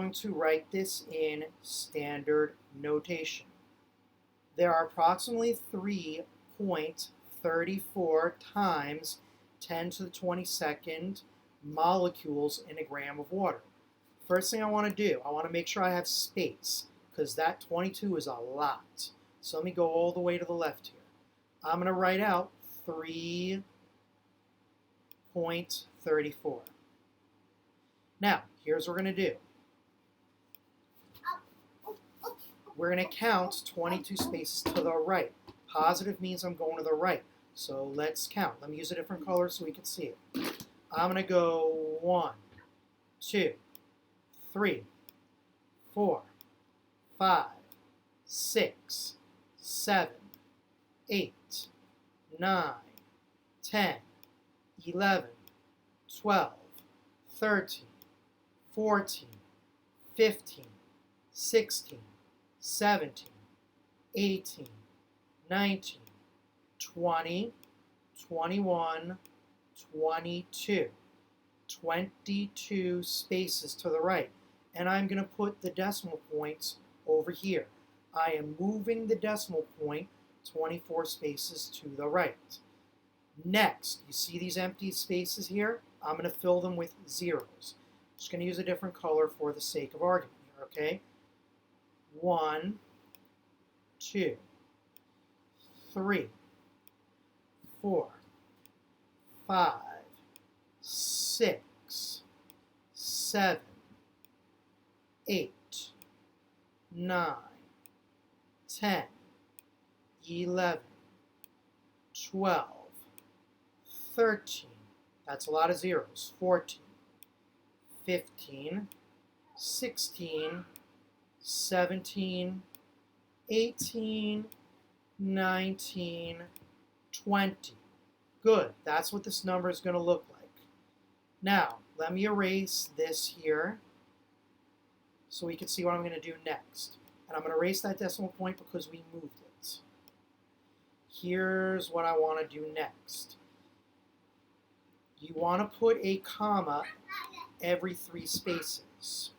going to write this in standard notation. There are approximately 3.34 times 10 to the 22nd molecules in a gram of water. First thing I want to do, I want to make sure I have space, because that 22 is a lot. So let me go all the way to the left here. I'm going to write out 3.34. Now, here's what we're going to do. We're going to count 22 spaces to the right. Positive means I'm going to the right. So let's count. Let me use a different color so we can see it. I'm going to go 1, 2, 3, 4, 5, 6, 7, 8, 9, 10, 11, 12, 13, 14, 15, 16, 17, 18, 19, 20, 21, 22. 22 spaces to the right. And I'm going to put the decimal points over here. I am moving the decimal point 24 spaces to the right. Next, you see these empty spaces here? I'm going to fill them with zeros. I'm just going to use a different color for the sake of argument here, okay? 1, 2, 3, 4, 5, 6, 7, 8, 9, 10, 11, 12, 13, that's a lot of zeros, 14, 15, 16, 17, 18, 19, 20. Good, that's what this number is going to look like. Now, let me erase this here so we can see what I'm going to do next. And I'm going to erase that decimal point because we moved it. Here's what I want to do next. You want to put a comma every 3 spaces.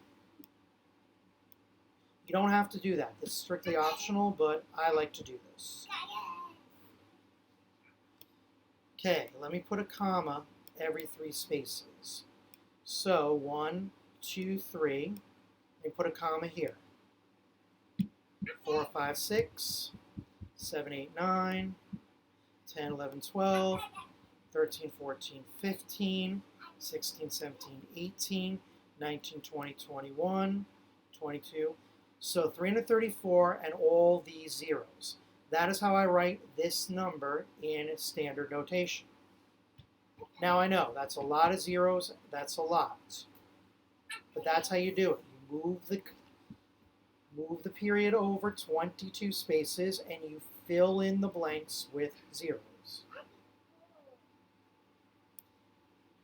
You don't have to do that. This is strictly optional, but I like to do this. Okay, let me put a comma every 3 spaces. So 1, 2, 3. Let me put a comma here. 4, 5, 6, 7, 8, 9, 10, 11, 12, 13, 14, 15, 16, 17, 18, 19, 20, 21, 22. So 334 and all these zeros. That is how I write this number in standard notation. Now I know that's a lot of zeros, that's a lot. But that's how you do it. You move the period over 22 spaces and you fill in the blanks with zeros.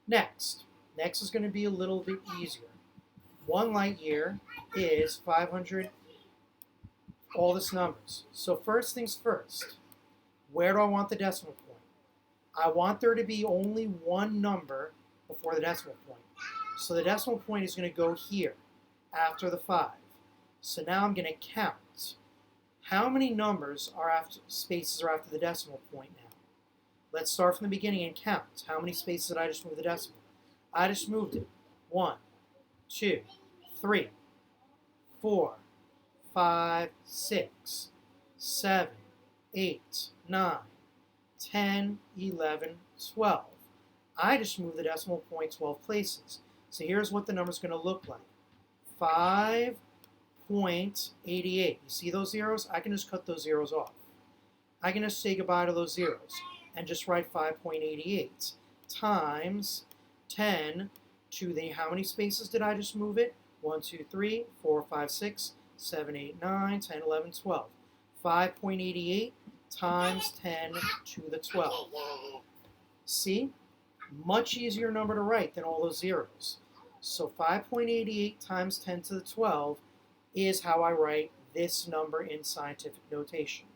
Next is going to be a little bit easier. 1 light year is 500, all this numbers. So first things first, where do I want the decimal point? I want there to be only one number before the decimal point. So the decimal point is going to go here after the 5. So now I'm going to count. How many numbers are after spaces are after the decimal point now? Let's start from the beginning and count. How many spaces did I just move the decimal? I just moved it. 1, 2, 3, 4, 5, 6, 7, 8, 9, 10, 11, 12. I just moved the decimal point 12 places. So here's what the number is going to look like. 5.88. You see those zeros? I can just cut those zeros off. I can just say goodbye to those zeros and just write 5.88 times 10 to the, how many spaces did I just move it? 1, 2, 3, 4, 5, 6, 7, 8, 9, 10, 11, 12. 5.88 times 10 to the 12. See? Much easier number to write than all those zeros. So 5.88 times 10 to the 12 is how I write this number in scientific notation.